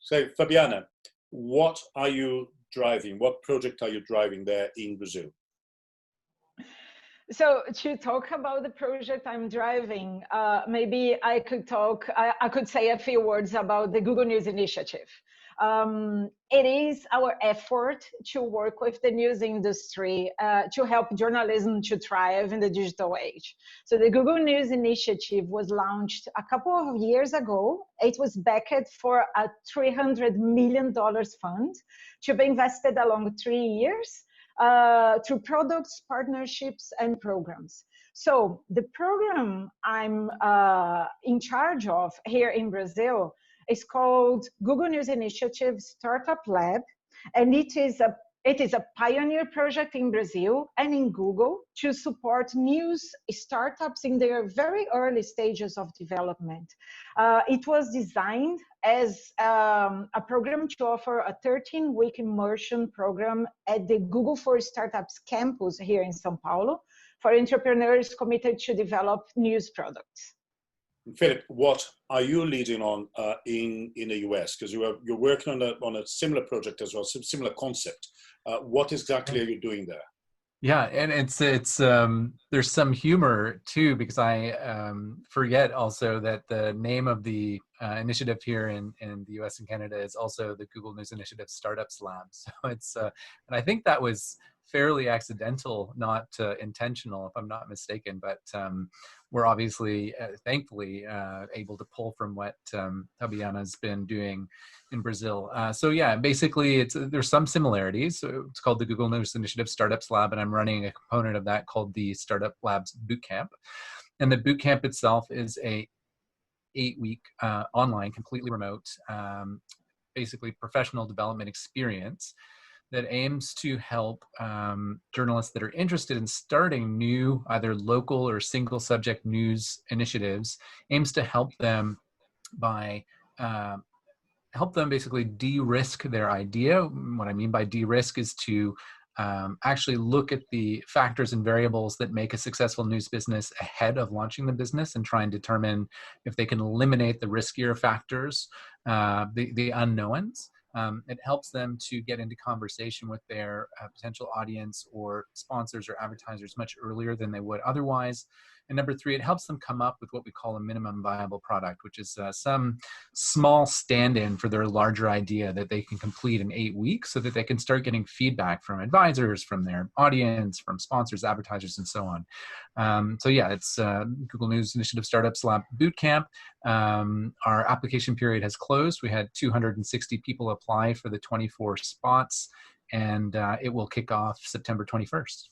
So, Fabiana, what are you driving? What project are you driving there in Brazil? So to talk about the project I'm driving, maybe I could say a few words about the Google News initiative. It is our effort to work with the news industry to help journalism to thrive in the digital age. So the Google News initiative was launched a couple of years ago. It was backed for a $300 million fund to be invested along 3 years. Through products, partnerships, and programs. So the program I'm in charge of here in Brazil is called Google News Initiative Startup Lab, and it is a pioneer project in Brazil and in Google to support news startups in their very early stages of development. It was designed as a program to offer a 13-week immersion program at the Google for Startups campus here in São Paulo for entrepreneurs committed to develop news products. Philip, what are you leading on in the US? Because you're working on a similar project as well, similar concept. What exactly are you doing there? Yeah, and it's there's some humor too, because I forget also that the name of the initiative here in the US and Canada is also the Google News Initiative Startups Lab. So it's and I think that was fairly accidental, not intentional, if I'm not mistaken. But we're obviously, thankfully, able to pull from what Fabiana's been doing in Brazil. So yeah, basically, there's some similarities. So it's called the Google News Initiative Startups Lab, and I'm running a component of that called the Startup Labs Bootcamp. And the bootcamp itself is a 8-week online, completely remote, basically professional development experience that aims to help journalists that are interested in starting new, either local or single subject news initiatives, aims to help them by basically de-risk their idea. What I mean by de-risk is to actually look at the factors and variables that make a successful news business ahead of launching the business and try and determine if they can eliminate the riskier factors, the unknowns. It helps them to get into conversation with their potential audience or sponsors or advertisers much earlier than they would otherwise. And number 3, it helps them come up with what we call a minimum viable product, which is some small stand-in for their larger idea that they can complete in 8 weeks so that they can start getting feedback from advisors, from their audience, from sponsors, advertisers, and so on. So yeah, it's Google News Initiative Startups Lab Bootcamp. Our application period has closed. We had 260 people apply for the 24 spots, and it will kick off September 21st.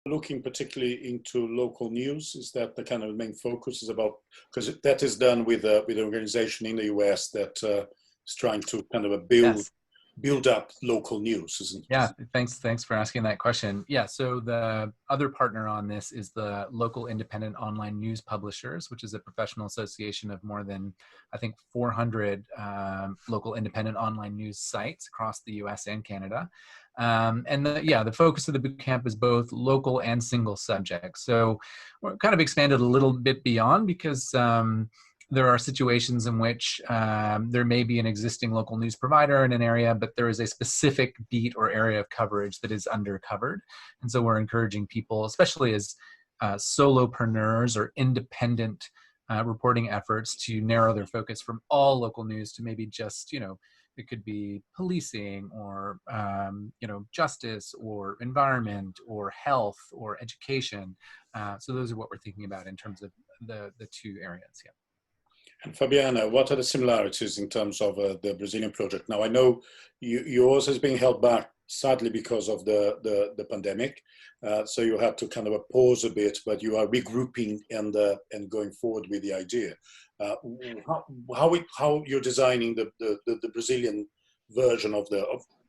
Looking particularly into local news, is that the kind of main focus is about, because that is done with an organization in the US that is trying to kind of build up local news, isn't it? Yeah, thanks for asking that question. Yeah, so the other partner on this is the Local Independent Online News Publishers, which is a professional association of more than, I think, 400 local independent online news sites across the US and Canada. And the focus of the bootcamp is both local and single subject. So we're kind of expanded a little bit beyond, because there are situations in which there may be an existing local news provider in an area, but there is a specific beat or area of coverage that is undercovered. And so we're encouraging people, especially as solopreneurs or independent reporting efforts, to narrow their focus from all local news to maybe just, it could be policing or, justice or environment or health or education. So those are what we're thinking about in terms of the 2 areas. Yeah. And Fabiana, what are the similarities in terms of the Brazilian project? Now, I know yours has been held back, sadly, because of the pandemic. So you had to kind of pause a bit, but you are regrouping and going forward with the idea. How you're designing the Brazilian version of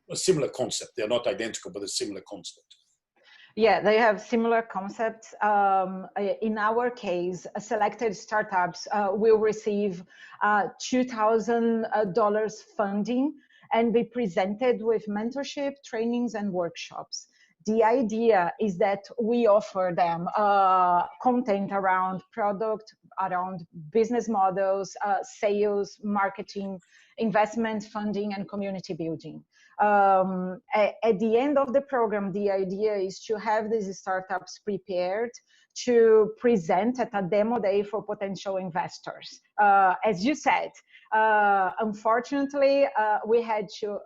a similar concept? They're not identical, but a similar concept. Yeah, they have similar concepts. In our case, selected startups will receive $2,000 funding and be presented with mentorship, trainings, and workshops. The idea is that we offer them content around product, around business models, sales, marketing, investment, funding, and community building. At the end of the program, the idea is to have these startups prepared to present at a demo day for potential investors. As you said, unfortunately, we had to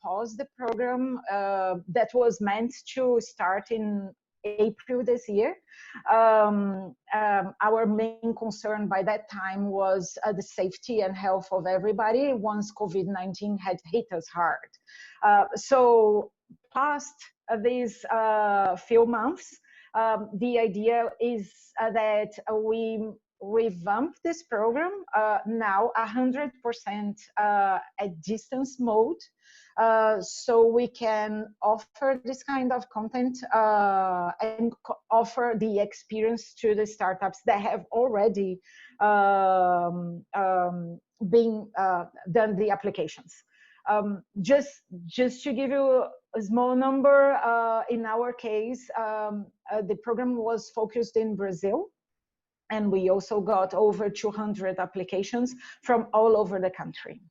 pause the program that was meant to start in April this year. Our main concern by that time was the safety and health of everybody once COVID-19 had hit us hard. So past these few months, the idea is that we revamp this program now 100% at distance mode, so we can offer this kind of content and offer the experience to the startups that have already been done the applications. Just to give you a small number, in our case, the program was focused in Brazil, and we also got over 200 applications from all over the country.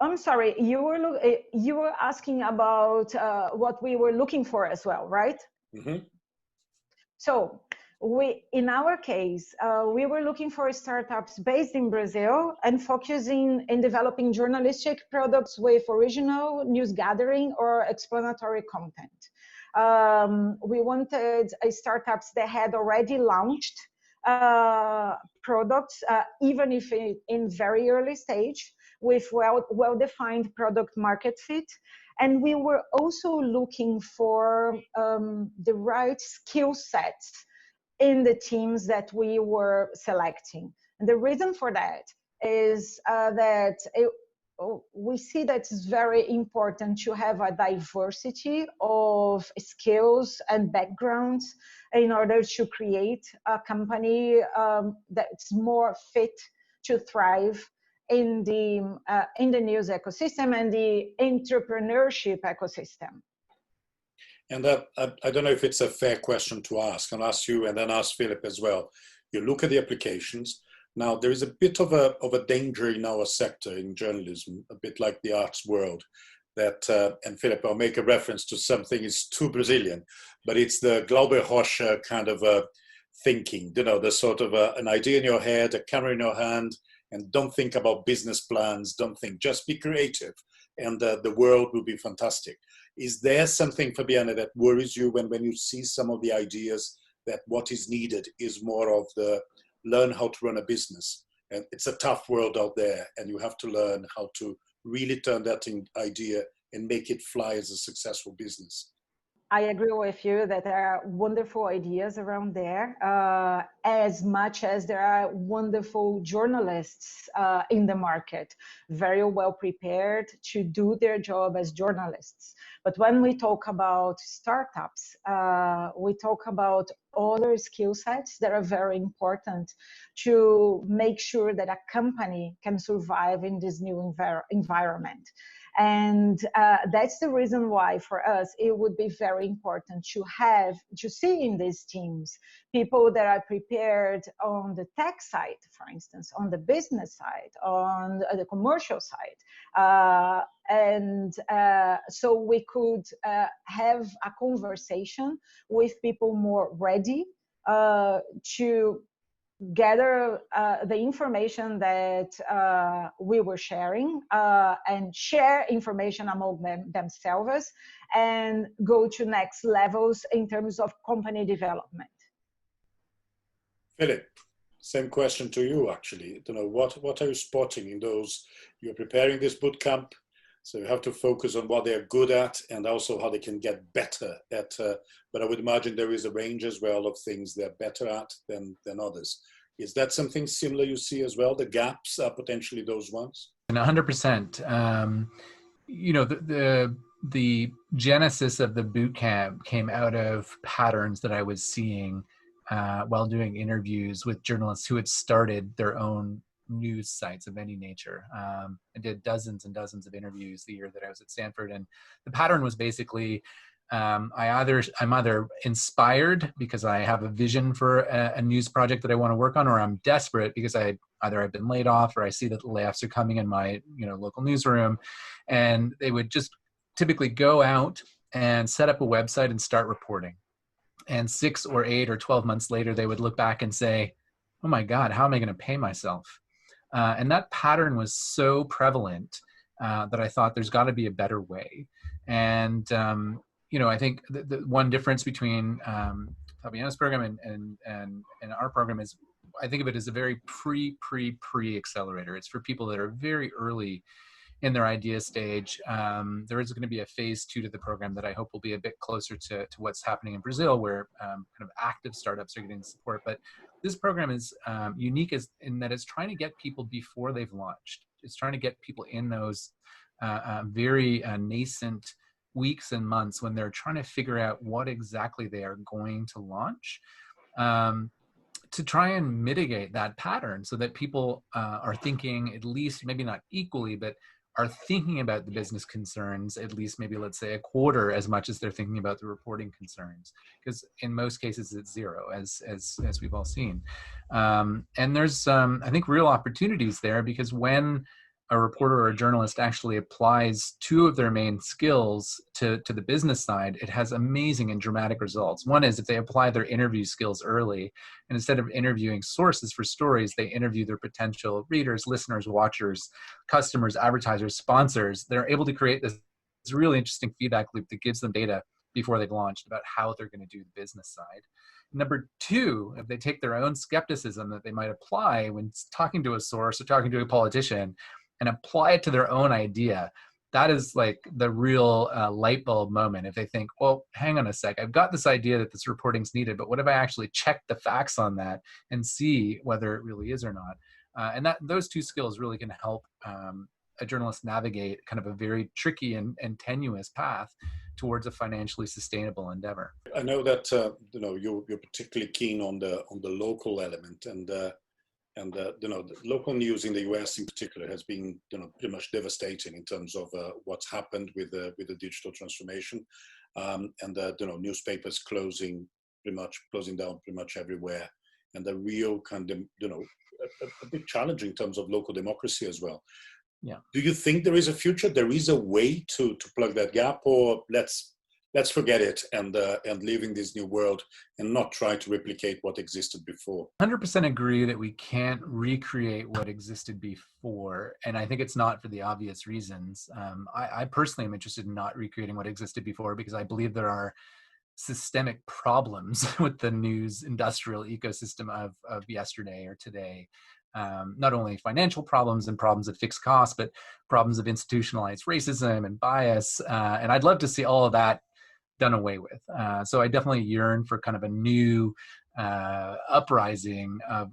I'm sorry, you were asking about what we were looking for as well, right? Mm-hmm. So in our case, we were looking for startups based in Brazil and focusing in developing journalistic products with original news gathering or explanatory content. We wanted startups that had already launched products, even if in very early stage, with well-defined product market fit. And we were also looking for the right skill sets in the teams that we were selecting. And the reason for that is that we see that it's very important to have a diversity of skills and backgrounds in order to create a company that's more fit to thrive in the news ecosystem and the entrepreneurship ecosystem. And I don't know if it's a fair question to ask. I'll ask you and then ask Philip as well. You look at the applications. Now, there is a bit of a danger in our sector in journalism, a bit like the arts world, that, and Philip, I'll make a reference to something is too Brazilian, but it's the Glauber Rocha kind of thinking, you know, the sort of an idea in your head, a camera in your hand, and don't think about business plans, don't think, just be creative, and the world will be fantastic. Is there something, Fabiana, that worries you when you see some of the ideas that what is needed is more of the learn how to run a business? And it's a tough world out there, and you have to learn how to really turn that idea and make it fly as a successful business. I agree with you that there are wonderful ideas around there, as much as there are wonderful journalists in the market, very well prepared to do their job as journalists. But when we talk about startups, we talk about other skill sets that are very important to make sure that a company can survive in this new environment. And that's the reason why for us it would be very important to see in these teams people that are prepared on the tech side, for instance, on the business side, on the commercial side, and so we could have a conversation with people more ready to gather the information that we were sharing and share information among themselves and go to next levels in terms of company development. Philip, same question to you actually. You know, what are you spotting in those? You're preparing this boot camp, so you have to focus on what they're good at and also how they can get better at. But I would imagine there is a range as well of things they're better at than others. Is that something similar you see as well? The gaps are potentially those ones? And 100%. You know, the genesis of the boot camp came out of patterns that I was seeing while doing interviews with journalists who had started their own news sites of any nature. I did dozens and dozens of interviews the year that I was at Stanford, and the pattern was basically I'm either inspired because I have a vision for a news project that I want to work on, or I'm desperate because I've been laid off, or I see that the layoffs are coming in my local newsroom. And they would just typically go out and set up a website and start reporting. And 6 or 8 or 12 months later, they would look back and say, oh my God, how am I going to pay myself? And that pattern was so prevalent that I thought there's got to be a better way. And I think the one difference between Fabiana's program and our program is, I think of it as a very pre accelerator. It's for people that are very early in their idea stage. There is going to be a phase 2 to the program that I hope will be a bit closer to what's happening in Brazil, where kind of active startups are getting support. But this program is unique in that it's trying to get people before they've launched. It's trying to get people in those very nascent weeks and months when they're trying to figure out what exactly they are going to launch, to try and mitigate that pattern so that people are thinking, at least maybe not equally, but are thinking about the business concerns, at least maybe, let's say, a quarter as much as they're thinking about the reporting concerns. Because in most cases it's zero, as we've all seen. And there's, I think, real opportunities there, because when a reporter or a journalist actually applies 2 of their main skills to the business side, it has amazing and dramatic results. One is if they apply their interview skills early, and instead of interviewing sources for stories, they interview their potential readers, listeners, watchers, customers, advertisers, sponsors. They're able to create this really interesting feedback loop that gives them data before they've launched about how they're going to do the business side. Number 2, if they take their own skepticism that they might apply when talking to a source or talking to a politician and apply it to their own idea, that is like the real light bulb moment. If they think, well, hang on a sec, I've got this idea that this reporting's needed, but what if I actually check the facts on that and see whether it really is or not? And those 2 skills really can help a journalist navigate kind of a very tricky and tenuous path towards a financially sustainable endeavor. I know that you're particularly keen on the local element, and the local news in the US in particular has been pretty much devastating in terms of what's happened with the digital transformation, and newspapers closing down pretty much everywhere, and the real kind of a big challenge in terms of local democracy as well. Yeah. Do you think there is a future? There is a way to plug that gap, or let's forget it and live in this new world and not try to replicate what existed before? 100% agree that we can't recreate what existed before, and I think it's not for the obvious reasons. I personally am interested in not recreating what existed before, because I believe there are systemic problems with the news industrial ecosystem of yesterday or today. Not only financial problems and problems of fixed costs, but problems of institutionalized racism and bias. And I'd love to see all of that done away with. So I definitely yearn for kind of a new uprising of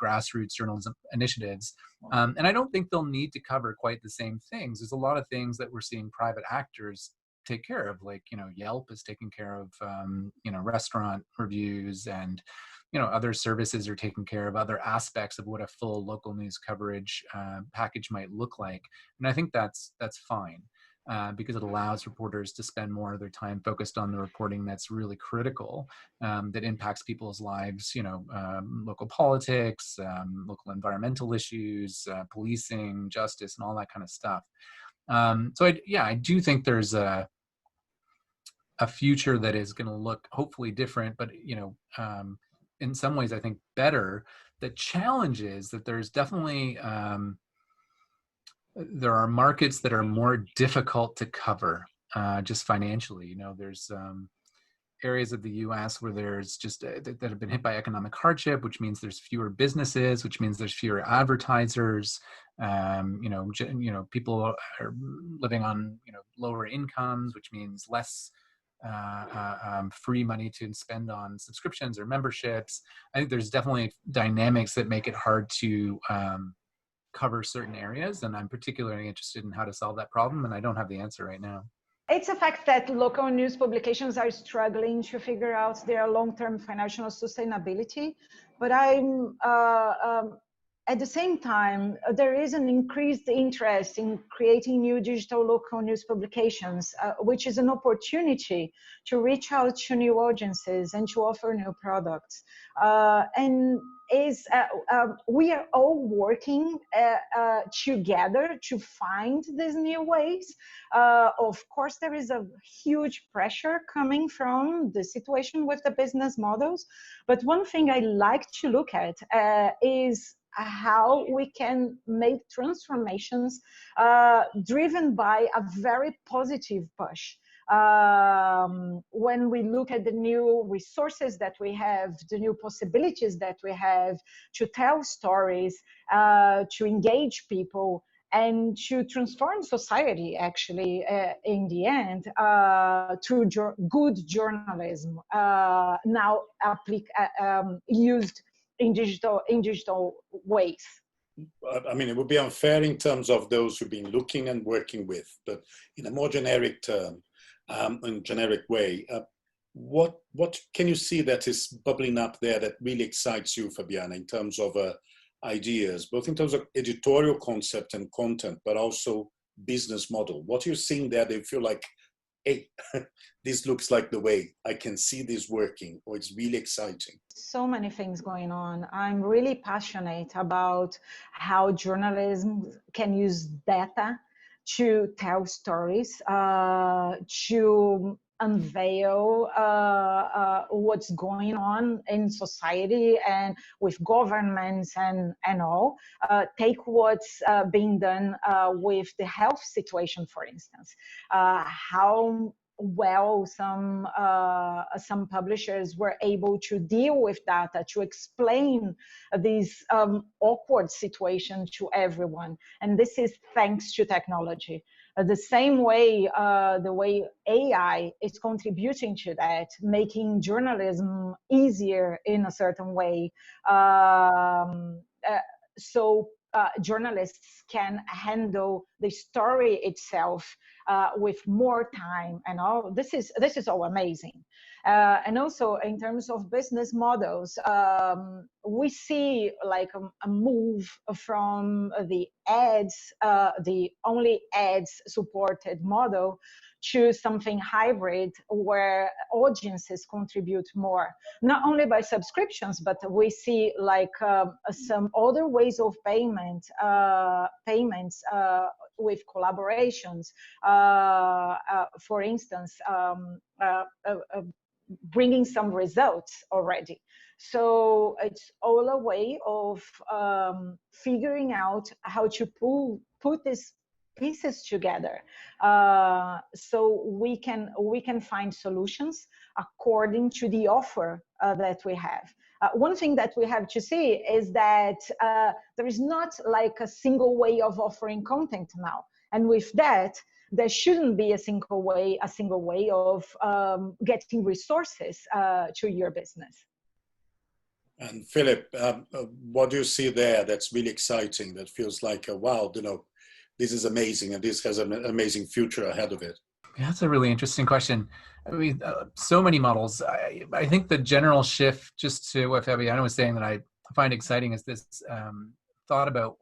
grassroots journalism initiatives. And I don't think they'll need to cover quite the same things. There's a lot of things that we're seeing private actors take care of, like, Yelp is taking care of, restaurant reviews, and, other services are taking care of other aspects of what a full local news coverage package might look like. And I think that's fine. Because it allows reporters to spend more of their time focused on the reporting that's really critical, that impacts people's lives, local politics, local environmental issues, policing, justice, and all that kind of stuff. So I do think there's a future that is going to look hopefully different, but in some ways I think better. The challenge is that there's definitely there are markets that are more difficult to cover, just financially. There's areas of the U.S. where there's just that have been hit by economic hardship, which means there's fewer businesses, which means there's fewer advertisers. People are living on lower incomes, which means less free money to spend on subscriptions or memberships. I think there's definitely dynamics that make it hard to cover certain areas, and I'm particularly interested in how to solve that problem, and I don't have the answer right now. It's a fact that local news publications are struggling to figure out their long-term financial sustainability, but I'm at the same time, there is an increased interest in creating new digital local news publications, which is an opportunity to reach out to new audiences and to offer new products. We are all working together to find these new ways. Of course, there is a huge pressure coming from the situation with the business models. But one thing I like to look at is how we can make transformations driven by a very positive push. When we look at the new resources that we have, the new possibilities that we have to tell stories, to engage people, and to transform society, actually, in the end, through good journalism, now used in digital ways. I mean, it would be unfair in terms of those who've been looking and working with, but in a more generic term, in generic way, what can you see that is bubbling up there that really excites you, Fabiana, in terms of ideas, both in terms of editorial concept and content, but also business model? What are you seeing there that you feel like, hey, this looks like the way, I can see this working, or it's really exciting? So many things going on. I'm really passionate about how journalism can use data to tell stories, to unveil what's going on in society and with governments and all. Take what's being done with the health situation, for instance. How well some publishers were able to deal with data to explain this awkward situation to everyone, and this is thanks to technology. The same way, the way AI is contributing to that, making journalism easier in a certain way. So journalists can handle the story itself with more time and all. This is all amazing. And also in terms of business models, we see like a move from the ads, the only ads supported model, to something hybrid where audiences contribute more, not only by subscriptions, but we see like some other ways of payments with collaborations. For instance, bringing some results already. So it's all a way of figuring out how to put these pieces together, so we can find solutions according to the offer that we have. One thing that we have to see is that there is not like a single way of offering content now, and with that, there shouldn't be a single way of getting resources to your business. And Philip, what do you see there that's really exciting, that feels like, wow, you know, this is amazing and this has an amazing future ahead of it? Yeah, that's a really interesting question. I mean, so many models. I think the general shift, just to what Fabiana was saying, that I find exciting is this thought about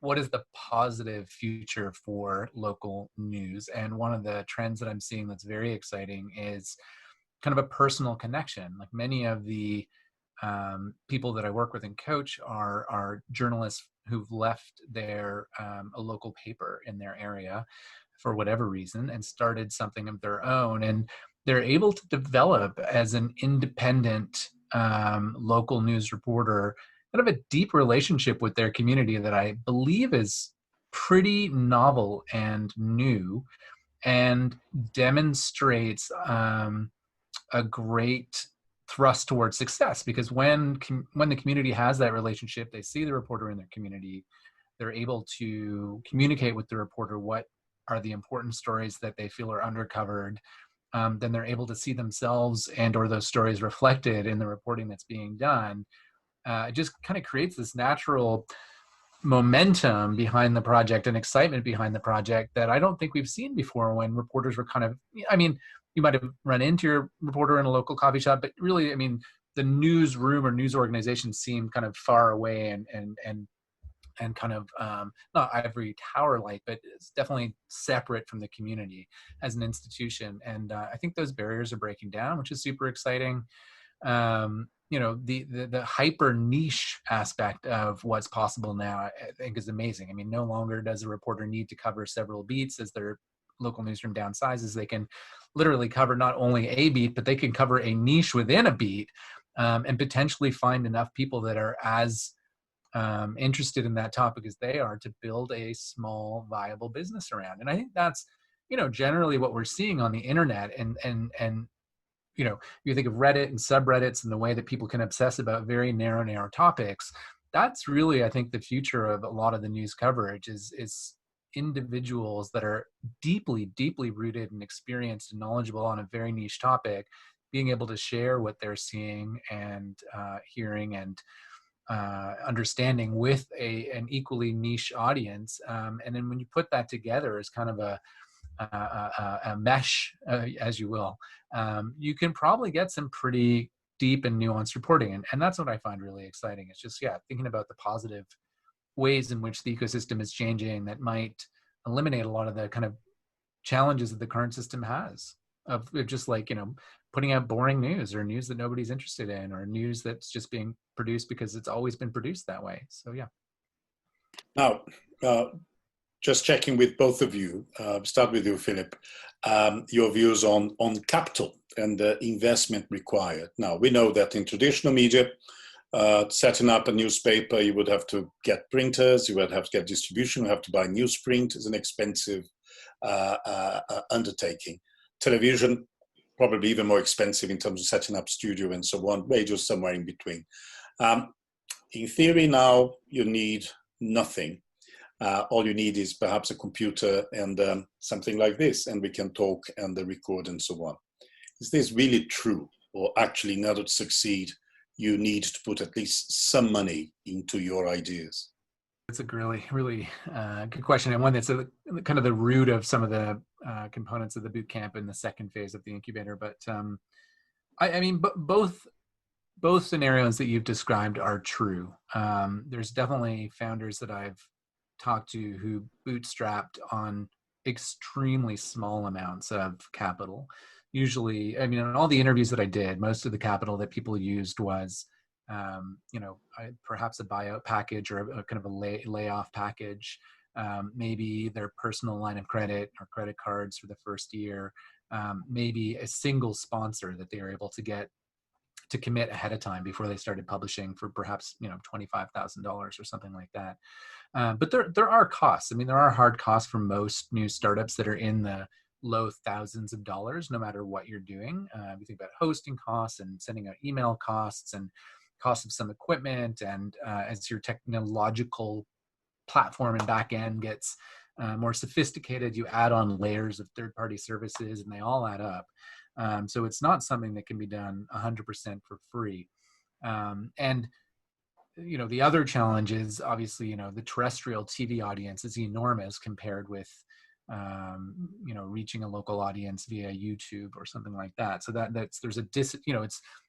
what is the positive future for local news. And one of the trends that I'm seeing that's very exciting is kind of a personal connection. Like many of the people that I work with and coach are journalists who've left their a local paper in their area for whatever reason and started something of their own, and they're able to develop as an independent local news reporter kind of a deep relationship with their community that I believe is pretty novel and new, and demonstrates a great thrust towards success, because when the community has that relationship, they see the reporter in their community, they're able to communicate with the reporter what are the important stories that they feel are undercovered. Then they're able to see themselves and or those stories reflected in the reporting that's being done. It just kind of creates this natural momentum behind the project and excitement behind the project that I don't think we've seen before, when reporters were kind of, I mean, you might have run into your reporter in a local coffee shop, but really, I mean, the newsroom or news organization seemed kind of far away and and kind of not ivory tower like, but it's definitely separate from the community as an institution. And I think those barriers are breaking down, which is super exciting. The hyper niche aspect of what's possible now, I think, is amazing. I mean, no longer does a reporter need to cover several beats as their local newsroom downsizes. They can literally cover not only a beat, but they can cover a niche within a beat, and potentially find enough people that are as interested in that topic as they are to build a small, viable business around. And I think that's, generally what we're seeing on the internet. And you think of Reddit and subreddits and the way that people can obsess about very narrow topics. That's really, I think, the future of a lot of the news coverage is individuals that are deeply, deeply rooted and experienced and knowledgeable on a very niche topic, being able to share what they're seeing and hearing and understanding with an equally niche audience. And then when you put that together as kind of a mesh, as you will, you can probably get some pretty deep and nuanced reporting. And that's what I find really exciting. It's just, thinking about the positive ways in which the ecosystem is changing that might eliminate a lot of the kind of challenges that the current system has of just like, putting out boring news or news that nobody's interested in, or news that's just being produced because it's always been produced that way. So, yeah. Now, just checking with both of you, start with you, Philip, your views on capital and the investment required. Now, we know that in traditional media, setting up a newspaper, you would have to get printers, you would have to get distribution, you have to buy newsprint. It's an expensive undertaking. Television, probably even more expensive in terms of setting up studio and so on, radio somewhere in between. In theory now, you need nothing. All you need is perhaps a computer and something like this, and we can talk and record and so on. Is this really true? Or actually, in order to succeed, you need to put at least some money into your ideas? It's a really, really good question, and one that's kind of the root of some of the components of the boot camp in the second phase of the incubator. But I mean, both scenarios that you've described are true. There's definitely founders that I've talked to who bootstrapped on extremely small amounts of capital. Usually, I mean, in all the interviews that I did, most of the capital that people used was perhaps a buyout package or a kind of a layoff package, maybe their personal line of credit or credit cards for the first year, maybe a single sponsor that they were able to get to commit ahead of time before they started publishing for perhaps $25,000 or something like that. But there are costs. I mean, there are hard costs for most new startups that are in the low thousands of dollars, no matter what you're doing. You think about hosting costs and sending out email costs and cost of some equipment, and as your technological platform and back end gets more sophisticated, you add on layers of third-party services, and they all add up. So it's not something that can be done 100% for free. And the other challenge is obviously the terrestrial TV audience is enormous compared with reaching a local audience via YouTube or something like that. So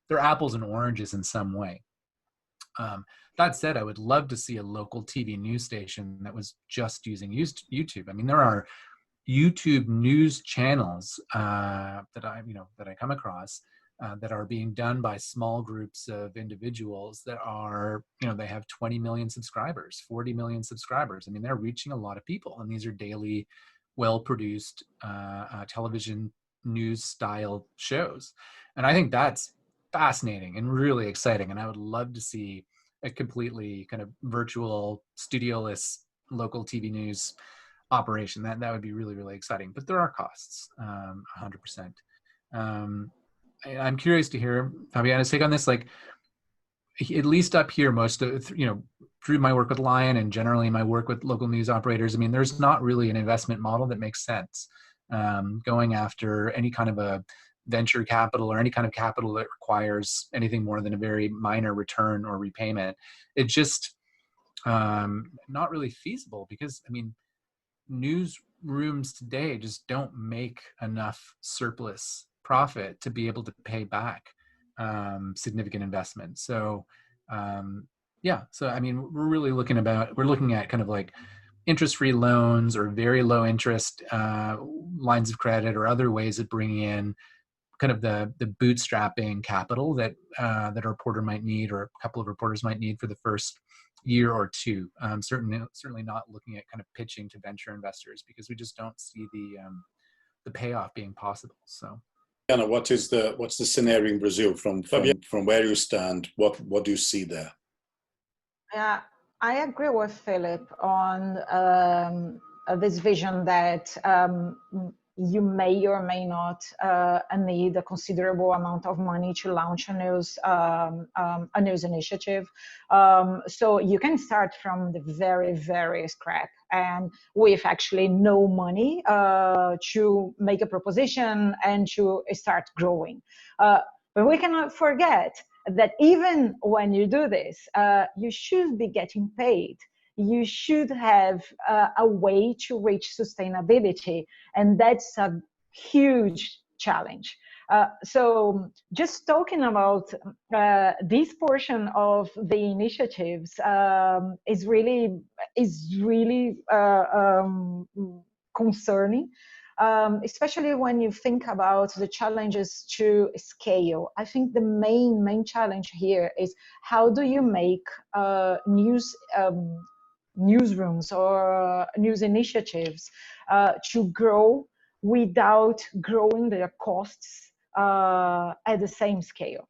they're apples and oranges in some way. That said, I would love to see a local TV news station that was just using YouTube. I mean, there are YouTube news channels that I come across that are being done by small groups of individuals that are, they have 20 million subscribers, 40 million subscribers. I mean, they're reaching a lot of people, and these are daily, well-produced television news style shows. And I think that's fascinating and really exciting. And I would love to see a completely kind of virtual, studioless local TV news operation. That would be really, really exciting. But there are costs, 100%. I'm curious to hear Fabiana's take on this. Like, at least up here, most of through my work with Lion and generally my work with local news operators, I mean, there's not really an investment model that makes sense. Going after any kind of a venture capital or any kind of capital that requires anything more than a very minor return or repayment, it's just not really feasible, because I mean, newsrooms today just don't make enough surplus profit to be able to pay back significant investment. So Yeah. So, I mean, we're looking at kind of like interest-free loans or very low interest lines of credit or other ways of bringing in kind of the bootstrapping capital that that a reporter might need, or a couple of reporters might need for the first year or two. Certainly not looking at kind of pitching to venture investors, because we just don't see the payoff being possible. So, Anna, what's the scenario in Brazil from where you stand? What do you see there? Yeah, I agree with Philip on this vision that you may or may not need a considerable amount of money to launch a news initiative. So you can start from the very, very scratch and with actually no money to make a proposition and to start growing. But we cannot forget that even when you do this, you should be getting paid. You should have a way to reach sustainability, and that's a huge challenge. So just talking about this portion of the initiatives is really concerning. Especially when you think about the challenges to scale. I think the main challenge here is how do you make newsrooms or news initiatives to grow without growing their costs at the same scale.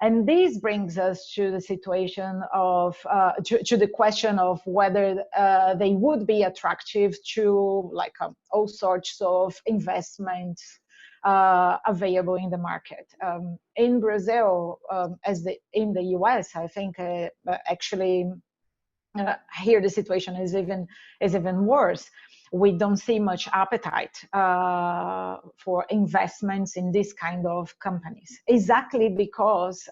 And this brings us to the situation of, to the question of whether they would be attractive to like all sorts of investments available in the market. In Brazil, in the US, I think actually here the situation is even worse. We don't see much appetite for investments in this kind of companies, exactly because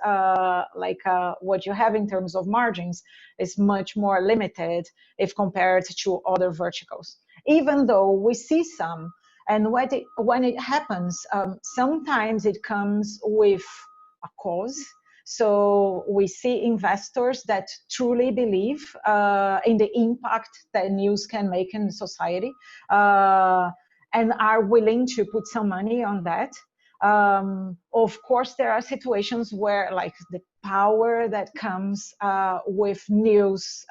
what you have in terms of margins is much more limited if compared to other verticals, even though we see some. And when it happens, sometimes it comes with a cause. So we see investors that truly believe in the impact that news can make in society and are willing to put some money on that. Of course, there are situations where like the power that comes with news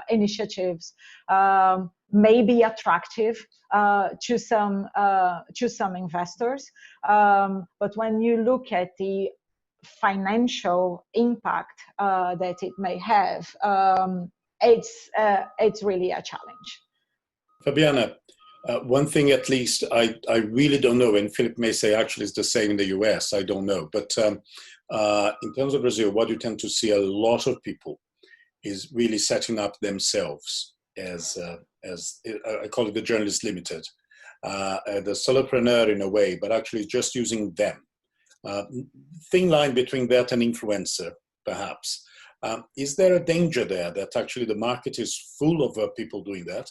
initiatives may be attractive to some investors. But when you look at the financial impact that it may have, it's really a challenge. Fabiana, one thing at least I really don't know, and Philip may say actually it's the same in the US, I don't know, but in terms of Brazil, what you tend to see a lot of people is really setting up themselves as I call it the journalist limited, the solopreneur in a way, but actually just using them. Thin line between that and influencer, perhaps. Is there a danger there that actually the market is full of people doing that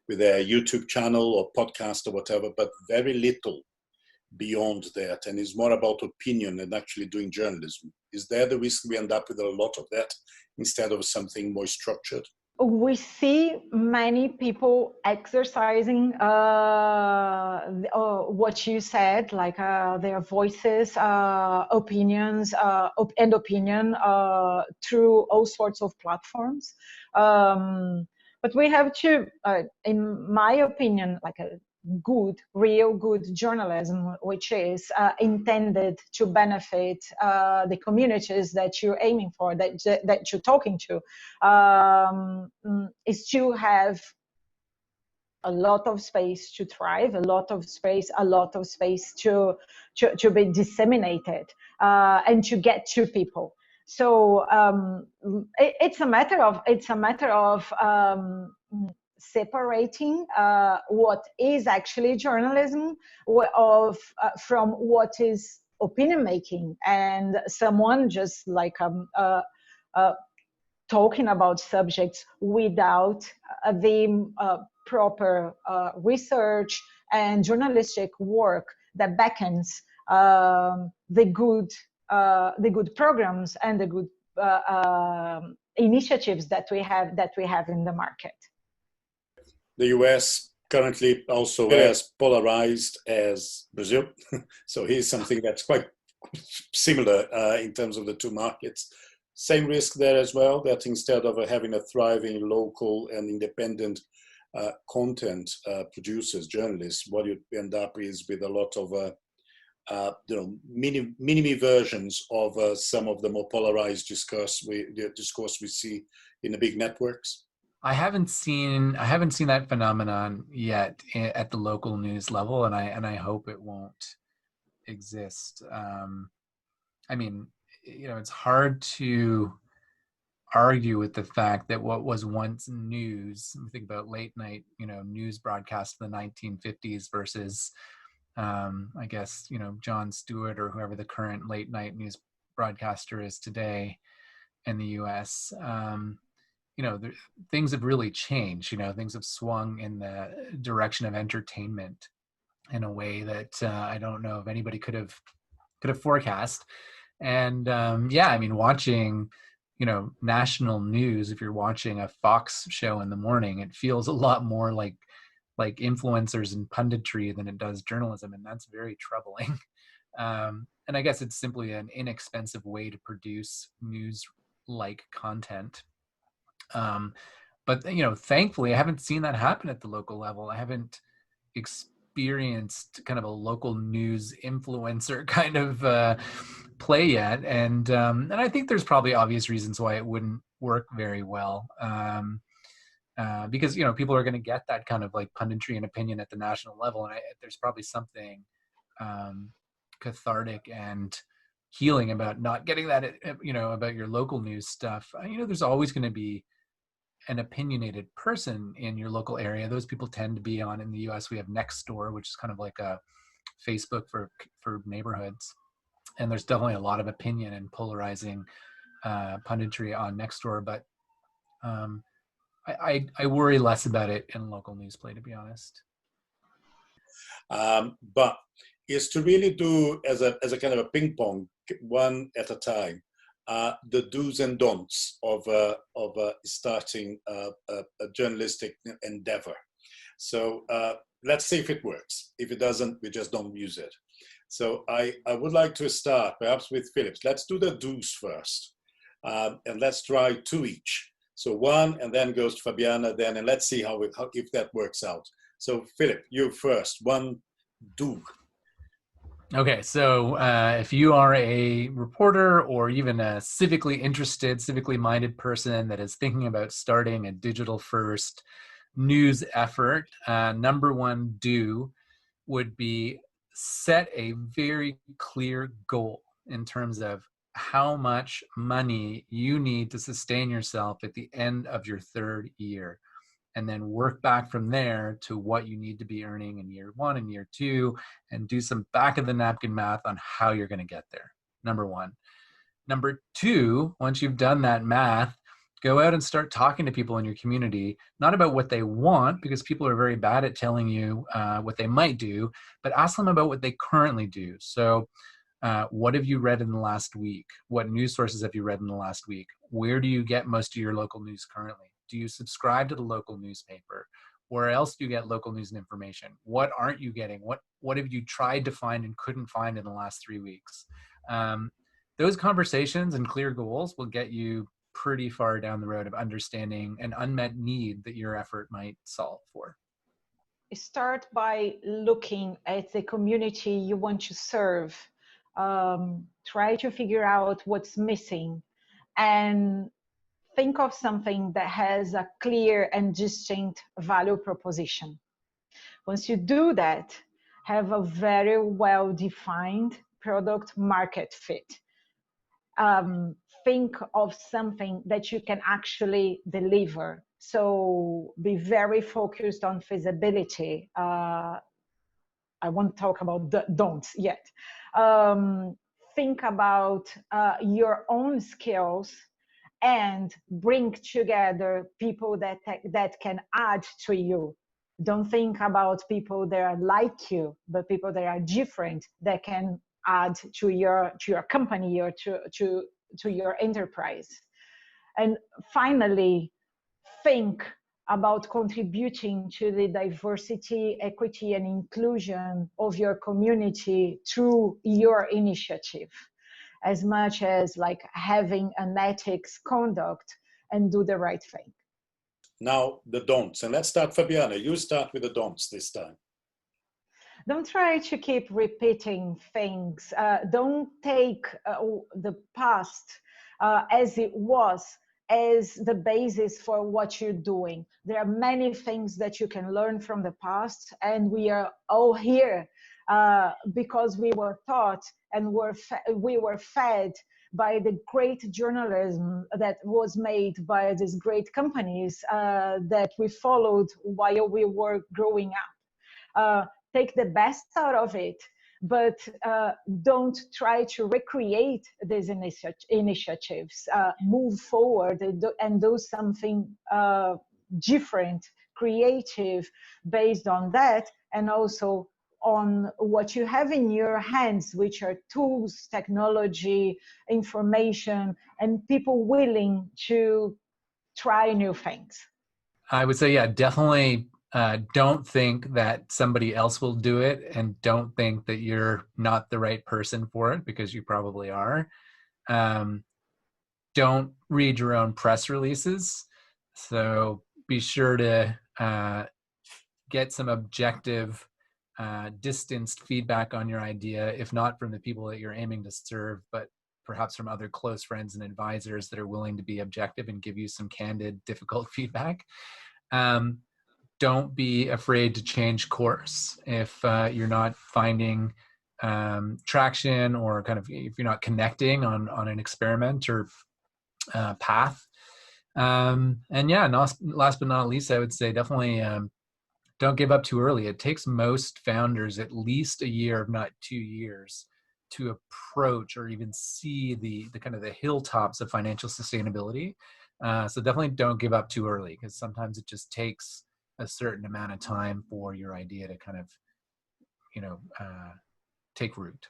with their YouTube channel or podcast or whatever, but very little beyond that, and is more about opinion and actually doing journalism? Is there the risk we end up with a lot of that instead of something more structured? We see many people exercising what you said, like their voices, opinions, and opinion through all sorts of platforms. But we have to, in my opinion, like a real good journalism, which is intended to benefit the communities that you're aiming for, that you're talking to, is to have a lot of space to thrive, a lot of space to be disseminated and to get to people. So it's a matter of separating what is actually journalism from what is opinion making, and someone just like talking about subjects without the proper research and journalistic work that beckons the good programs and the good initiatives that we have in the market. The US currently also as polarized as Brazil, so here's something that's quite similar in terms of the two markets. Same risk there as well, that instead of having a thriving local and independent content producers, journalists, what you end up is with a lot of mini versions of some of the more polarized discourse we see in the big networks. I haven't seen that phenomenon yet at the local news level, and I hope it won't exist. I mean, it's hard to argue with the fact that what was once news, think about late night, news broadcasts in the 1950s versus, I guess, Jon Stewart or whoever the current late night news broadcaster is today in the US. Things have really changed. Things have swung in the direction of entertainment in a way that I don't know if anybody could have forecast. And watching, national news, if you're watching a Fox show in the morning, it feels a lot more like influencers and punditry than it does journalism, and that's very troubling. And I guess it's simply an inexpensive way to produce news-like content. But thankfully, I haven't seen that happen at the local level. I haven't experienced kind of a local news influencer kind of play yet, and I think there's probably obvious reasons why it wouldn't work very well. Because people are going to get that kind of like punditry and opinion at the national level, and there's probably something cathartic and healing about not getting that, about your local news stuff. There's always going to be an opinionated person in your local area. Those people tend to be on, in the US, we have Nextdoor, which is kind of like a Facebook for neighborhoods. And there's definitely a lot of opinion and polarizing punditry on Nextdoor, but I worry less about it in local news play, to be honest. But is to really do as a kind of a ping pong, one at a time, the do's and don'ts of starting a journalistic endeavor. So let's see if it works. If it doesn't, we just don't use it. So I would like to start perhaps with Phillips. Let's do the do's first, and let's try two each. So one, and then goes to Fabiana, then, and let's see if that works out. So Philip, you first. One do. Okay, so if you are a reporter or even a civically interested, civically minded person that is thinking about starting a digital first news effort, number one do would be set a very clear goal in terms of how much money you need to sustain yourself at the end of your third year, and then work back from there to what you need to be earning in year one and year two, and do some back of the napkin math on how you're going to get there. Number one. Number two, once you've done that math, go out and start talking to people in your community, not about what they want, because people are very bad at telling you what they might do, but ask them about what they currently do. So what have you read in the last week? What news sources have you read in the last week? Where do you get most of your local news currently? Do you subscribe to the local newspaper? Where else do you get local news and information? What aren't you getting? What have you tried to find and couldn't find in the last 3 weeks? Those conversations and clear goals will get you pretty far down the road of understanding an unmet need that your effort might solve for. Start by looking at the community you want to serve. Try to figure out what's missing, and think of something that has a clear and distinct value proposition. Once you do that, have a very well-defined product market fit. Think of something that you can actually deliver. So be very focused on feasibility. I won't talk about the don'ts yet. Think about your own skills and bring together people that can add to you. Don't think about people that are like you, but people that are different that can add to your company or to your enterprise. And finally, think about contributing to the diversity, equity, and inclusion of your community through your initiative, as much as like having an ethics conduct and do the right thing. Now, the don'ts. And let's start, Fabiana, you start with the don'ts this time. Don't try to keep repeating things. Don't take the past as it was as the basis for what you're doing. There are many things that you can learn from the past, and we are all here because we were taught and we were fed by the great journalism that was made by these great companies that we followed while we were growing up. Take the best out of it, but don't try to recreate these initiatives. Move forward and do something different, creative, based on that, and also on what you have in your hands, which are tools, technology, information, and people willing to try new things. I would say, yeah, definitely don't think that somebody else will do it, and don't think that you're not the right person for it, because you probably are. Don't read your own press releases. So be sure to get some objective, distanced feedback on your idea, if not from the people that you're aiming to serve, but perhaps from other close friends and advisors that are willing to be objective and give you some candid, difficult feedback. Don't be afraid to change course if you're not finding traction, or kind of if you're not connecting on an experiment or path. And yeah, last but not least, I would say definitely don't give up too early. It takes most founders at least a year, if not 2 years, to approach or even see the kind of the hilltops of financial sustainability. So definitely don't give up too early, because sometimes it just takes a certain amount of time for your idea to kind of, take root.